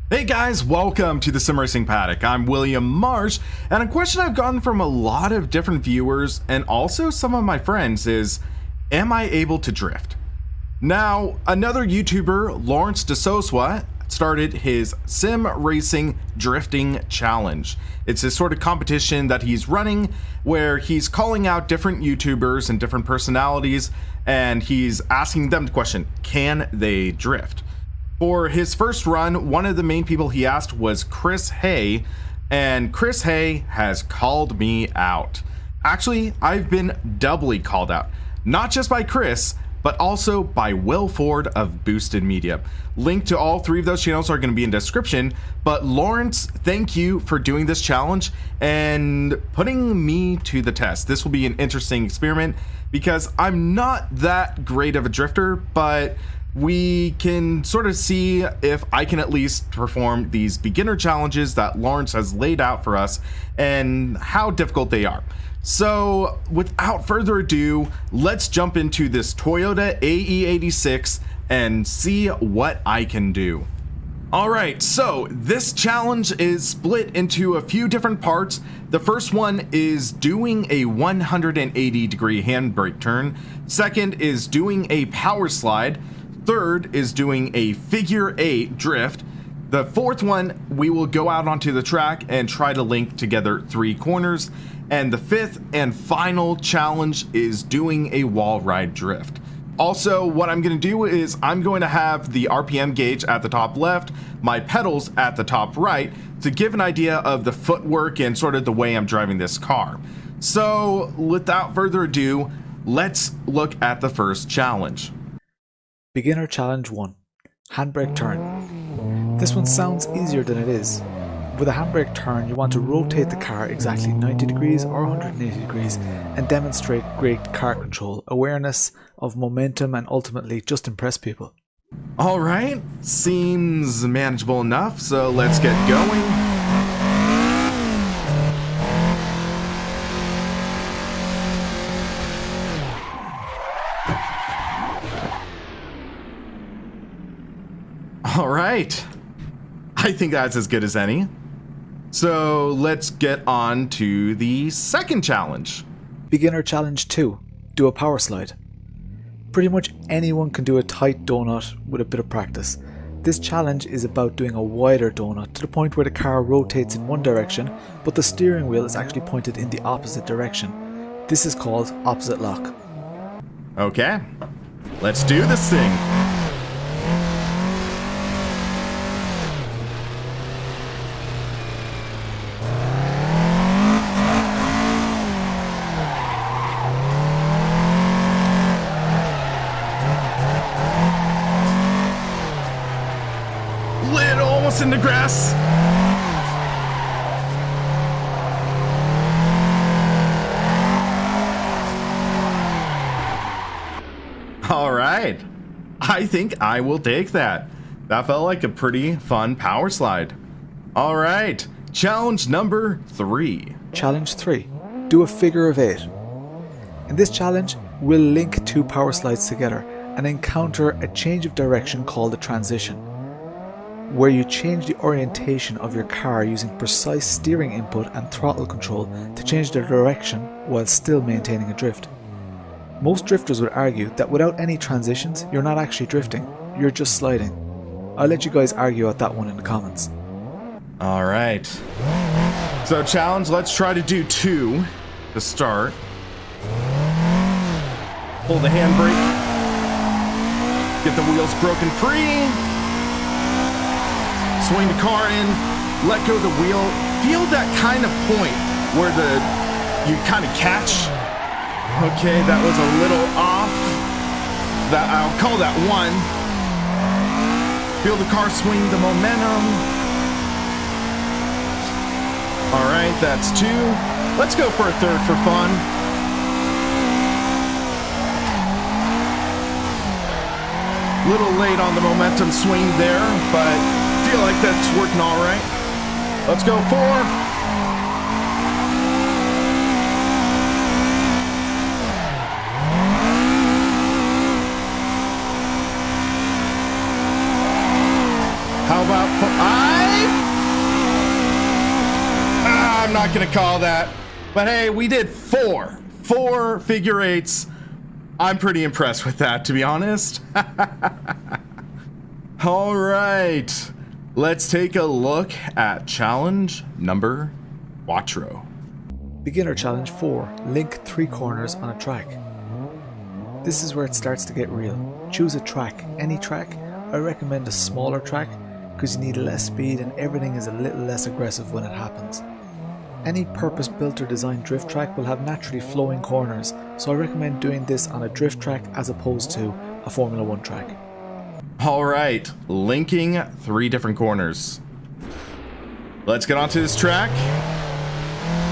Hey guys, welcome to the Sim Racing Paddock. I'm William Marsh, and a question I've gotten from a lot of different viewers and also some of my friends is, am I able to drift? Now, another YouTuber, Laurence Dusoswa, started his Sim Racing Drifting Challenge. It's this sort of competition that he's running where he's calling out different YouTubers and different personalities, and he's asking them the question, can they drift? For his first run, one of the main people he asked was Chris Hay, and Chris Hay has called me out. Actually, I've been doubly called out, not just by Chris, but also by Will Ford of Boosted Media. Link to all three of those channels are going to be in the description, but Laurence, thank you for doing this challenge and putting me to the test. This will be an interesting experiment because I'm not that great of a drifter, but we can sort of see if I can at least perform these beginner challenges that Laurence has laid out for us and how difficult they are. So without further ado, let's jump into this Toyota AE86 and see what I can do. Alright, so this challenge is split into a few different parts. The first one is doing a 180-degree handbrake turn. Second is doing a power slide. Third is doing a figure 8 drift. The fourth one, we will go out onto the track and try to link together 3 corners. And the fifth and final challenge is doing a wall ride drift. Also, what I'm going to do is I'm going to have the RPM gauge at the top left, my pedals at the top right, to give an idea of the footwork and sort of the way I'm driving this car. So without further ado, let's look at the first challenge. Beginner Challenge 1. Handbrake turn. This one sounds easier than it is. With a handbrake turn, you want to rotate the car exactly 90 degrees or 180 degrees and demonstrate great car control, awareness of momentum, and ultimately just impress people. Alright, seems manageable enough, so let's get going. All right, I think that's as good as any. So let's get on to the second challenge. Beginner Challenge 2. Do a power slide. Pretty much anyone can do a tight donut with a bit of practice. This challenge is about doing a wider donut to the point where the car rotates in one direction, but the steering wheel is actually pointed in the opposite direction. This is called opposite lock. Okay, let's do this thing. Almost in the grass. All right, I think I will take that. That felt like a pretty fun power slide. All right, challenge number 3. Challenge 3. Do a figure of 8. In this challenge, we'll link 2 power slides together and encounter a change of direction called a transition, where you change the orientation of your car using precise steering input and throttle control to change the direction while still maintaining a drift. Most drifters would argue that without any transitions, you're not actually drifting, you're just sliding. I'll let you guys argue out that one in the comments. Alright, so challenge, let's try to do 2 to start. Pull the handbrake, get the wheels broken free. Swing the car in, let go of the wheel, feel that kind of point where you kind of catch. Okay, that was a little off. That I'll call that 1. Feel the car swing the momentum. All right, that's 2. Let's go for a 3rd for fun. Little late on the momentum swing there, but feel like that's working all right. Let's go 4. How about 5? not going to call that. But hey, we did four figure eights. I'm pretty impressed with that, to be honest. All right, let's take a look at challenge number 4. Beginner challenge 4, link 3 corners on a track. This is where it starts to get real. Choose a track, any track. I recommend a smaller track because you need less speed and everything is a little less aggressive when it happens. Any purpose-built or designed drift track will have naturally flowing corners, so I recommend doing this on a drift track as opposed to a Formula 1 track. All right, linking 3 different corners. Let's get onto this track.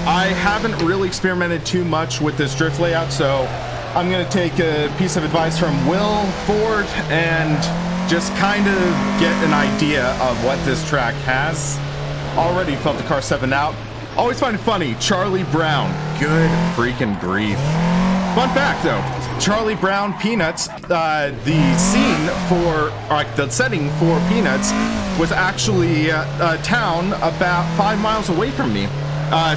I haven't really experimented too much with this drift layout, so I'm going to take a piece of advice from Will Ford and just kind of get an idea of what this track has. Already felt the car stepping out. Always find it funny, Charlie Brown. Good freaking grief. Fun fact though, Charlie Brown Peanuts, the scene for, or like the setting for Peanuts was actually a town about 5 miles away from me,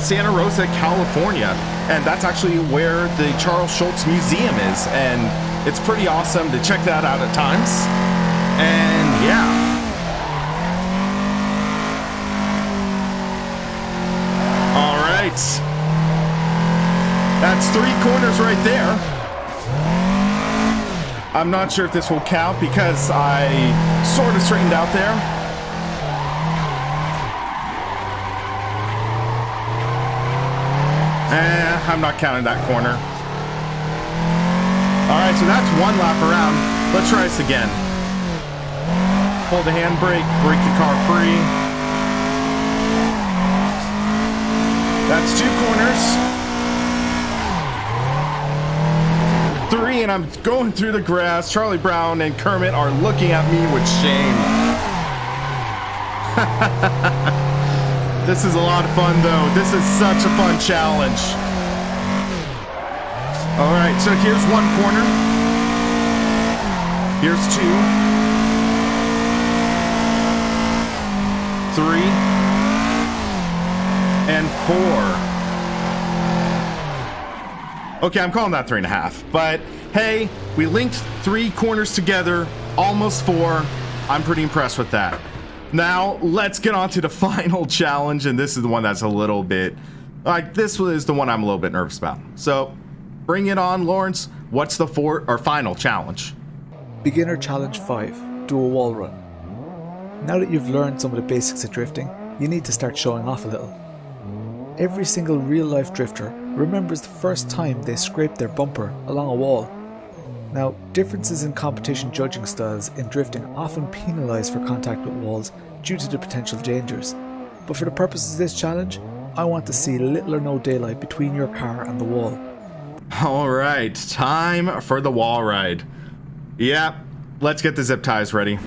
Santa Rosa, California. And that's actually where the Charles Schultz Museum is. And it's pretty awesome to check that out at times. And yeah. That's 3 corners right there. I'm not sure if this will count because I sort of straightened out there. I'm not counting that corner. All right, so that's 1 lap around. Let's try this again. Hold the handbrake, brake the car free. That's 2 corners. 3, and I'm going through the grass. Charlie Brown and Kermit are looking at me with shame. This is a lot of fun, though. This is such a fun challenge. All right, so here's 1 corner. Here's 2. 3. And 4. Okay, I'm calling that 3.5. But hey, we linked 3 corners together, almost 4. I'm pretty impressed with that. Now, let's get on to the final challenge, and this is the one that's a little bit, like, this is the one I'm a little bit nervous about. So, bring it on, Laurence. What's the final challenge? Beginner challenge 5, do a wall run. Now that you've learned some of the basics of drifting, you need to start showing off a little. Every single real-life drifter remembers the first time they scraped their bumper along a wall. Now, differences in competition judging styles in drifting often penalise for contact with walls due to the potential dangers. But for the purposes of this challenge, I want to see little or no daylight between your car and the wall. Alright, time for the wall ride. Yep, let's get the zip ties ready.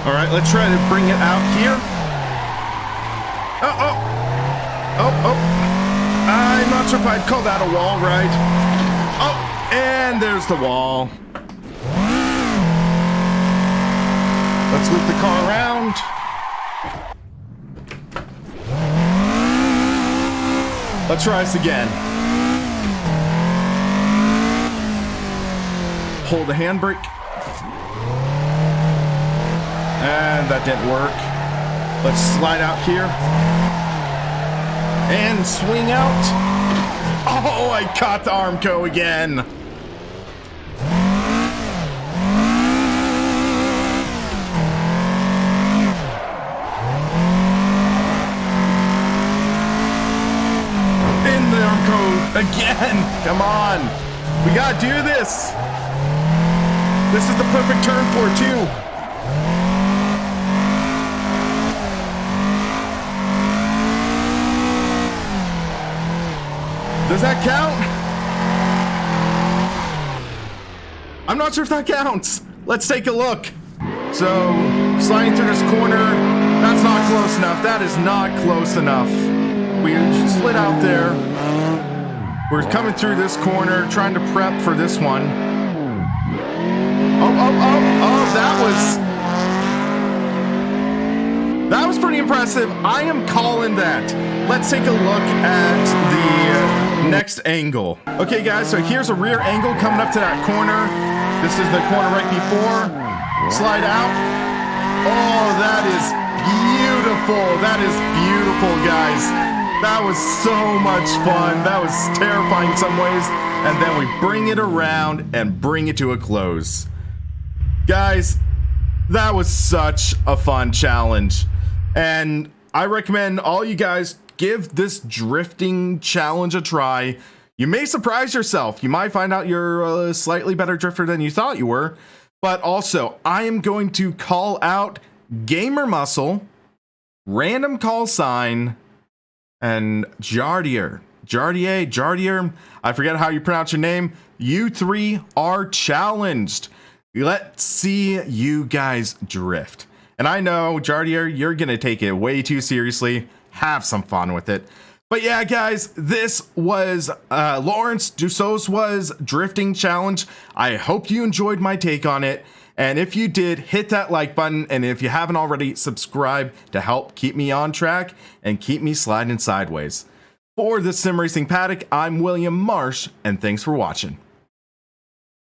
Alright, let's try to bring it out here. Oh. I'm not sure if I'd call that a wall ride. Oh, and there's the wall. Let's loop the car around. Let's try this again. Hold the handbrake. And that didn't work. Let's slide out here. And swing out. Oh, I caught the Armco again. In the Armco again. Come on. We gotta do this. This is the perfect turn for it, too. Does that count? I'm not sure if that counts. Let's take a look. So, sliding through this corner, that's not close enough. That is not close enough. We slid out there. We're coming through this corner, trying to prep for this one. Oh, that was pretty impressive. I am calling that. Let's take a look at the next angle. Okay, guys, so here's a rear angle coming up to that corner. This is the corner right before. Slide out. Oh, that is beautiful. That is beautiful, guys. That was so much fun. That was terrifying in some ways. And then we bring it around and bring it to a close. Guys, that was such a fun challenge. And I recommend all you guys give this drifting challenge a try. You may surprise yourself. You might find out you're a slightly better drifter than you thought you were. But also, I am going to call out Gamer Muscle, Random Call Sign, and Jardier, I forget how you pronounce your name. You three are challenged. Let's see you guys drift. And I know, Jardier, you're going to take it way too seriously. Have some fun with it. But yeah, guys, this was Laurence Dusoswa's drifting challenge. I hope you enjoyed my take on it. And if you did, hit that like button. And if you haven't already, subscribe to help keep me on track and keep me sliding sideways. For the Sim Racing Paddock, I'm William Marsh, and thanks for watching.